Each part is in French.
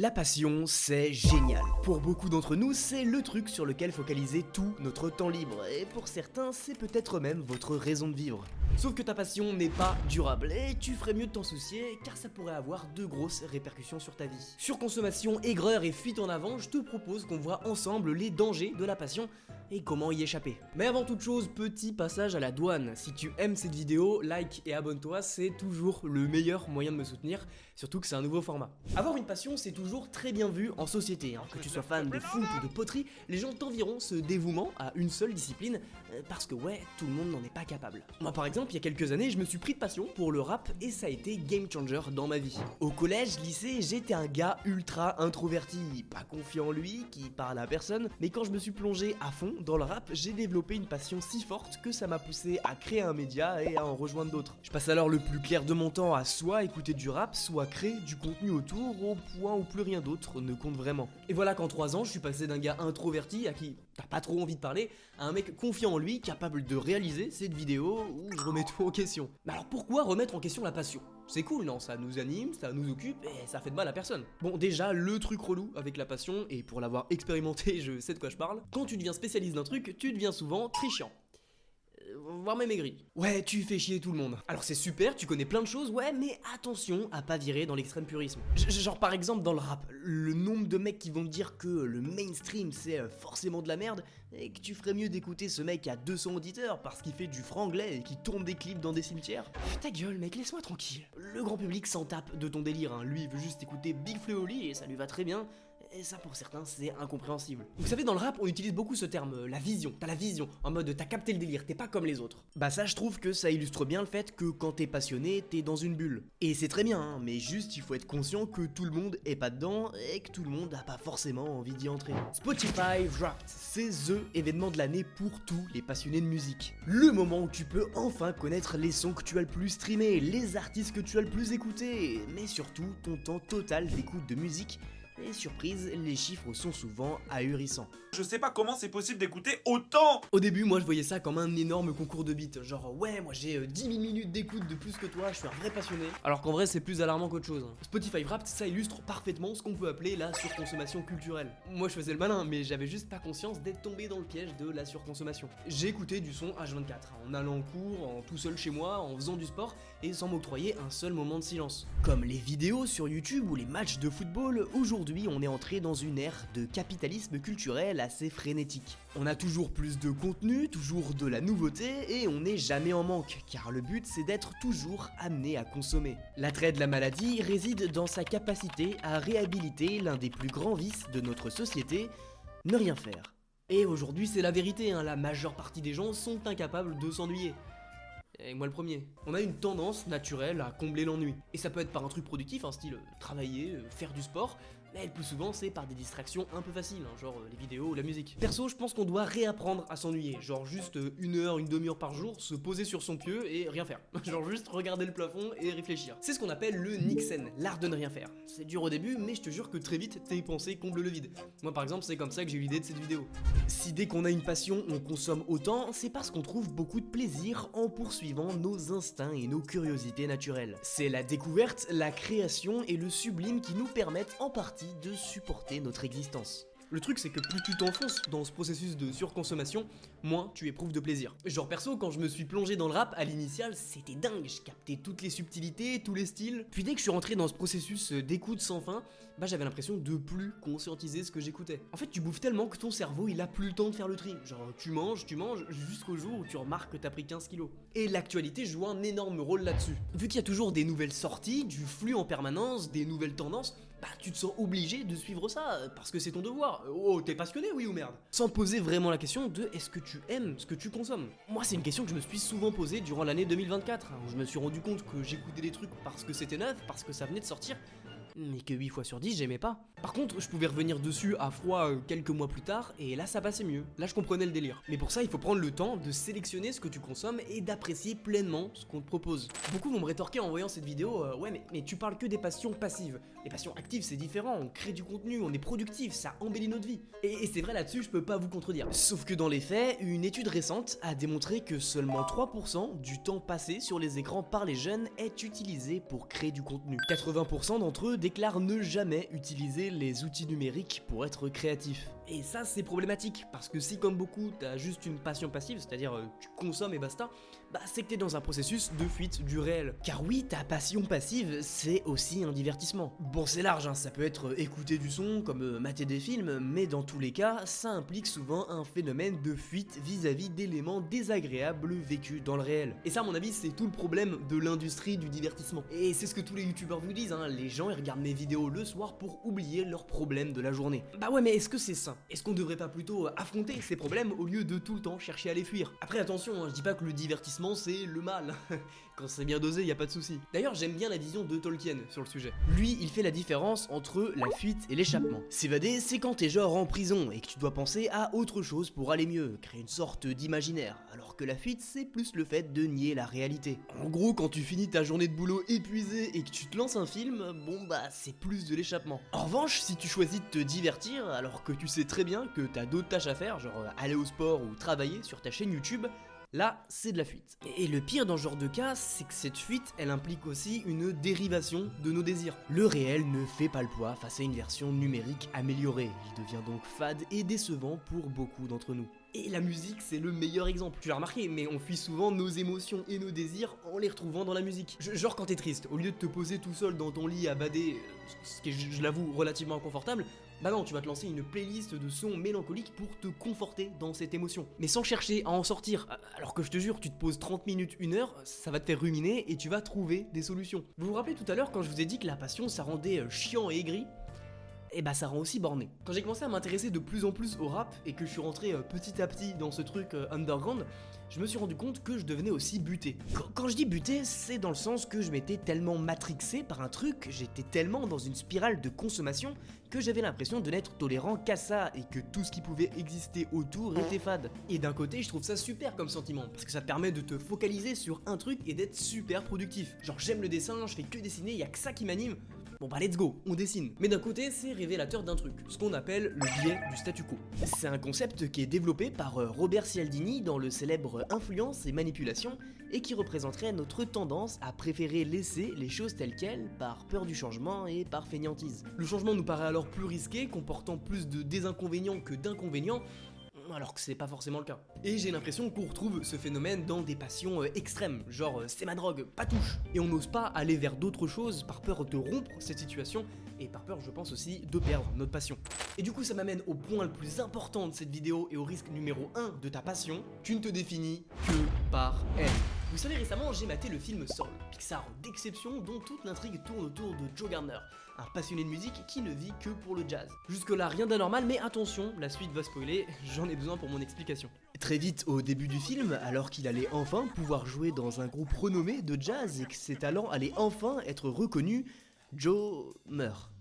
La passion, c'est génial. Pour beaucoup d'entre nous, c'est le truc sur lequel focaliser tout notre temps libre. Et pour certains, c'est peut-être même votre raison de vivre. Sauf que ta passion n'est pas durable et tu ferais mieux de t'en soucier car ça pourrait avoir de grosses répercussions sur ta vie. Surconsommation, aigreur et fuite en avant, je te propose qu'on voit ensemble les dangers de la passion et comment y échapper. Mais avant toute chose, petit passage à la douane. Si tu aimes cette vidéo, like et abonne-toi, c'est toujours le meilleur moyen de me soutenir, surtout que c'est un nouveau format. Avoir une passion, c'est toujours très bien vu en société. Que tu sois fan de foot ou de poterie, les gens t'envieront ce dévouement à une seule discipline, parce que ouais, tout le monde n'en est pas capable. Moi par exemple, il y a quelques années, je me suis pris de passion pour le rap et ça a été game changer dans ma vie. Au collège, lycée, j'étais un gars ultra introverti, pas confiant en lui, qui parle à personne, mais quand je me suis plongé à fond dans le rap, j'ai développé une passion si forte que ça m'a poussé à créer un média et à en rejoindre d'autres. Je passe alors le plus clair de mon temps à soit écouter du rap, soit créer du contenu autour, au point où plus rien d'autre ne compte vraiment. Et voilà qu'en 3 ans, je suis passé d'un gars introverti à qui t'as pas trop envie de parler, à un mec confiant en lui, capable de réaliser cette vidéo où je remets tout en question. Mais alors pourquoi remettre en question la passion ? C'est cool, non? Ça nous anime, ça nous occupe et ça fait de mal à personne. Bon, déjà, le truc relou avec la passion, et pour l'avoir expérimenté, je sais de quoi je parle, quand tu deviens spécialiste d'un truc, tu deviens souvent trichant. Voire même aigri. Ouais, tu fais chier tout le monde. Alors c'est super, tu connais plein de choses, ouais, mais attention à pas virer dans l'extrême purisme. Genre par exemple dans le rap, le nombre de mecs qui vont te dire que le mainstream c'est forcément de la merde, et que tu ferais mieux d'écouter ce mec à 200 auditeurs parce qu'il fait du franglais et qui tourne des clips dans des cimetières. Ta gueule mec, laisse-moi tranquille. Le grand public s'en tape de ton délire, hein. Lui il veut juste écouter Big Flo et Oli et ça lui va très bien. Et ça pour certains c'est incompréhensible. Vous savez dans le rap on utilise beaucoup ce terme, la vision. T'as la vision, en mode t'as capté le délire, t'es pas comme les autres. Bah ça je trouve que ça illustre bien le fait que quand t'es passionné, t'es dans une bulle. Et c'est très bien, hein, mais juste il faut être conscient que tout le monde est pas dedans et que tout le monde a pas forcément envie d'y entrer. Spotify Wrapped, c'est THE événement de l'année pour tous les passionnés de musique. Le moment où tu peux enfin connaître les sons que tu as le plus streamés, les artistes que tu as le plus écoutés, mais surtout ton temps total d'écoute de musique. Et surprise, les chiffres sont souvent ahurissants. Je sais pas comment c'est possible d'écouter autant. Au début, moi je voyais ça comme un énorme concours de beats. Genre, ouais, moi j'ai 10 000 minutes d'écoute de plus que toi, je suis un vrai passionné. Alors qu'en vrai, c'est plus alarmant qu'autre chose. Spotify Wrapped, ça illustre parfaitement ce qu'on peut appeler la surconsommation culturelle. Moi je faisais le malin, mais j'avais juste pas conscience d'être tombé dans le piège de la surconsommation. J'ai écouté du son H24, en allant en cours, en tout seul chez moi, en faisant du sport, et sans m'octroyer un seul moment de silence. Comme les vidéos sur YouTube ou les matchs de football, aujourd'hui on est entré dans une ère de capitalisme culturel assez frénétique. On a toujours plus de contenu, toujours de la nouveauté et on n'est jamais en manque, car le but c'est d'être toujours amené à consommer. L'attrait de la maladie réside dans sa capacité à réhabiliter l'un des plus grands vices de notre société, ne rien faire. Et aujourd'hui c'est la vérité, hein, la majeure partie des gens sont incapables de s'ennuyer. Et moi le premier. On a une tendance naturelle à combler l'ennui. Et ça peut être par un truc productif, un style travailler, faire du sport, mais le plus souvent c'est par des distractions un peu faciles, hein, genre les vidéos ou la musique. Perso, je pense qu'on doit réapprendre à s'ennuyer, genre juste une heure, une demi-heure par jour, se poser sur son pieu et rien faire. Genre juste regarder le plafond et réfléchir. C'est ce qu'on appelle le Niksen, l'art de ne rien faire. C'est dur au début, mais je te jure que très vite, tes pensées comblent le vide. Moi par exemple, c'est comme ça que j'ai eu l'idée de cette vidéo. Si dès qu'on a une passion, on consomme autant, c'est parce qu'on trouve beaucoup de plaisir en poursuivant nos instincts et nos curiosités naturelles. C'est la découverte, la création et le sublime qui nous permettent en partie de supporter notre existence. Le truc c'est que plus tu t'enfonces dans ce processus de surconsommation, moins tu éprouves de plaisir. Genre perso, quand je me suis plongé dans le rap à l'initial, c'était dingue, je captais toutes les subtilités, tous les styles. Puis dès que je suis rentré dans ce processus d'écoute sans fin, bah j'avais l'impression de plus conscientiser ce que j'écoutais. En fait tu bouffes tellement que ton cerveau il a plus le temps de faire le tri. Genre tu manges jusqu'au jour où tu remarques que t'as pris 15 kilos. Et l'actualité joue un énorme rôle là-dessus. Vu qu'il y a toujours des nouvelles sorties, du flux en permanence, des nouvelles tendances, bah tu te sens obligé de suivre ça, parce que c'est ton devoir. Oh, t'es passionné, oui ou merde? Sans poser vraiment la question de est-ce que tu aimes ce que tu consommes? Moi c'est une question que je me suis souvent posée durant l'année 2024, où je me suis rendu compte que j'écoutais des trucs parce que c'était neuf, parce que ça venait de sortir, mais que 8 fois sur 10 j'aimais pas. Par contre, je pouvais revenir dessus à froid quelques mois plus tard, et là ça passait mieux. Là je comprenais le délire. Mais pour ça, il faut prendre le temps de sélectionner ce que tu consommes et d'apprécier pleinement ce qu'on te propose. Beaucoup vont me rétorquer en voyant cette vidéo, ouais mais tu parles que des passions passives. Les passions actives c'est différent, on crée du contenu, on est productif, ça embellit notre vie. Et c'est vrai là-dessus, je peux pas vous contredire. Sauf que dans les faits, une étude récente a démontré que seulement 3% du temps passé sur les écrans par les jeunes est utilisé pour créer du contenu. 80% d'entre eux déclare ne jamais utiliser les outils numériques pour être créatif. Et ça c'est problématique, parce que si comme beaucoup t'as juste une passion passive, c'est-à-dire tu consommes et basta, bah c'est que t'es dans un processus de fuite du réel. Car oui, ta passion passive c'est aussi un divertissement. Bon c'est large, hein, ça peut être écouter du son, comme mater des films, mais dans tous les cas, ça implique souvent un phénomène de fuite vis-à-vis d'éléments désagréables vécus dans le réel. Et ça à mon avis c'est tout le problème de l'industrie du divertissement. Et c'est ce que tous les youtubeurs vous disent, hein, les gens ils regardent mes vidéos le soir pour oublier leurs problèmes de la journée. Bah ouais mais est-ce que c'est ça? Est-ce qu'on devrait pas plutôt affronter ces problèmes au lieu de tout le temps chercher à les fuir? Après attention, hein, je dis pas que le divertissement c'est le mal. Quand c'est bien dosé, y a pas de souci. D'ailleurs, j'aime bien la vision de Tolkien sur le sujet. Lui, il fait la différence entre la fuite et l'échappement. S'évader, c'est quand t'es genre en prison et que tu dois penser à autre chose pour aller mieux, créer une sorte d'imaginaire. Alors que la fuite, c'est plus le fait de nier la réalité. En gros, quand tu finis ta journée de boulot épuisée et que tu te lances un film, bon bah c'est plus de l'échappement. En revanche, si tu choisis de te divertir alors que tu sais très bien que t'as d'autres tâches à faire, genre aller au sport ou travailler sur ta chaîne YouTube, là, c'est de la fuite. Et le pire dans ce genre de cas, c'est que cette fuite, elle implique aussi une dérivation de nos désirs. Le réel ne fait pas le poids face à une version numérique améliorée. Il devient donc fade et décevant pour beaucoup d'entre nous. Et la musique, c'est le meilleur exemple. Tu l'as remarqué, mais on fuit souvent nos émotions et nos désirs en les retrouvant dans la musique. Genre quand t'es triste, au lieu de te poser tout seul dans ton lit à bader, ce qui est, je l'avoue, relativement inconfortable, bah non, tu vas te lancer une playlist de sons mélancoliques pour te conforter dans cette émotion. Mais sans chercher à en sortir. Alors que je te jure, tu te poses 30 minutes, 1 heure, ça va te faire ruminer et tu vas trouver des solutions. Vous vous rappelez tout à l'heure quand je vous ai dit que la passion ça rendait chiant et aigri? Et bah ça rend aussi borné. Quand j'ai commencé à m'intéresser de plus en plus au rap et que je suis rentré petit à petit dans ce truc underground, je me suis rendu compte que je devenais aussi buté. Quand je dis buté, c'est dans le sens que je m'étais tellement matrixé par un truc, j'étais tellement dans une spirale de consommation que j'avais l'impression de n'être tolérant qu'à ça et que tout ce qui pouvait exister autour était fade. Et d'un côté, je trouve ça super comme sentiment, parce que ça te permet de te focaliser sur un truc et d'être super productif. Genre j'aime le dessin, je fais que dessiner, y a que ça qui m'anime. Bon bah let's go, on dessine. Mais d'un côté, c'est révélateur d'un truc, ce qu'on appelle le biais du statu quo. C'est un concept qui est développé par Robert Cialdini dans le célèbre Influence et Manipulation et qui représenterait notre tendance à préférer laisser les choses telles quelles par peur du changement et par fainéantise. Le changement nous paraît alors plus risqué, comportant plus de désinconvénients que d'inconvénients, alors que c'est pas forcément le cas. Et j'ai l'impression qu'on retrouve ce phénomène dans des passions extrêmes, genre c'est ma drogue, pas touche. Et on n'ose pas aller vers d'autres choses par peur de rompre cette situation et par peur, je pense aussi, de perdre notre passion. Et du coup ça m'amène au point le plus important de cette vidéo et au risque numéro 1 de ta passion, tu ne te définis que par elle. Vous savez, récemment j'ai maté le film Soul, Pixar d'exception dont toute l'intrigue tourne autour de Joe Gardner, un passionné de musique qui ne vit que pour le jazz. Jusque là rien d'anormal, mais attention, la suite va spoiler, j'en ai besoin pour mon explication. Très vite au début du film, alors qu'il allait enfin pouvoir jouer dans un groupe renommé de jazz et que ses talents allaient enfin être reconnus, Joe meurt.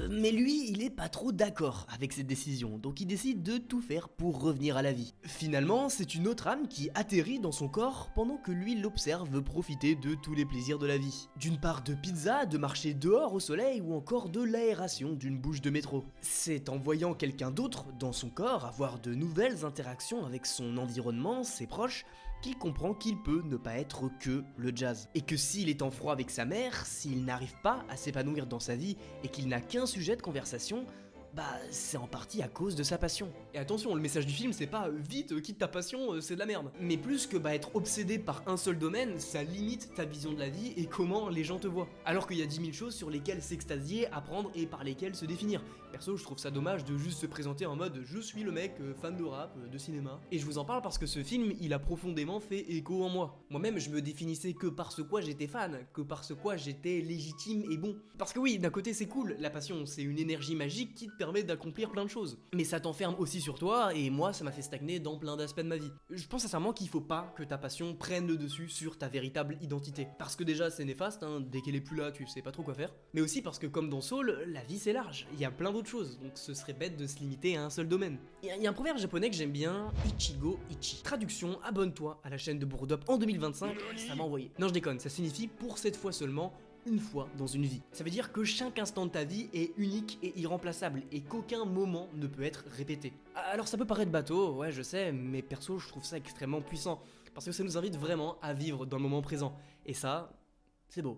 Mais lui, il est pas trop d'accord avec cette décision, donc il décide de tout faire pour revenir à la vie. Finalement, c'est une autre âme qui atterrit dans son corps pendant que lui l'observe profiter de tous les plaisirs de la vie. D'une part de pizza, de marcher dehors au soleil ou encore de l'aération d'une bouche de métro. C'est en voyant quelqu'un d'autre dans son corps avoir de nouvelles interactions avec son environnement, ses proches, qu'il comprend qu'il peut ne pas être que le jazz. Et que s'il est en froid avec sa mère, s'il n'arrive pas à s'épanouir dans sa vie et qu'il n'a qu'un sujet de conversation, bah c'est en partie à cause de sa passion. Et attention, le message du film c'est pas vite quitte ta passion, c'est de la merde. Mais plus que être obsédé par un seul domaine, ça limite ta vision de la vie et comment les gens te voient. Alors qu'il y a 10 000 choses sur lesquelles s'extasier, apprendre et par lesquelles se définir. Perso, je trouve ça dommage de juste se présenter en mode je suis le mec fan de rap, de cinéma. Et je vous en parle parce que ce film, il a profondément fait écho en moi. Moi-même, je me définissais que par ce quoi j'étais fan, que par ce quoi j'étais légitime et bon. Parce que oui, d'un côté c'est cool, la passion, c'est une énergie magique qui te permet d'accomplir plein de choses. Mais ça t'enferme aussi sur toi et moi, ça m'a fait stagner dans plein d'aspects de ma vie. Je pense sincèrement qu'il faut pas que ta passion prenne le dessus sur ta véritable identité. Parce que déjà c'est néfaste, hein, dès qu'elle est plus là, tu sais pas trop quoi faire. Mais aussi parce que comme dans Soul, la vie c'est large, il y a plein d'autres choses, donc ce serait bête de se limiter à un seul domaine. Il y a un proverbe japonais que j'aime bien, Ichigo Ichi. Traduction, abonne-toi à la chaîne de Bourdop en 2025, ça m'a envoyé. Non je déconne, ça signifie pour cette fois seulement, une fois dans une vie. Ça veut dire que chaque instant de ta vie est unique et irremplaçable et qu'aucun moment ne peut être répété. Alors ça peut paraître bateau, ouais je sais, mais perso je trouve ça extrêmement puissant parce que ça nous invite vraiment à vivre dans le moment présent. Et ça, c'est beau.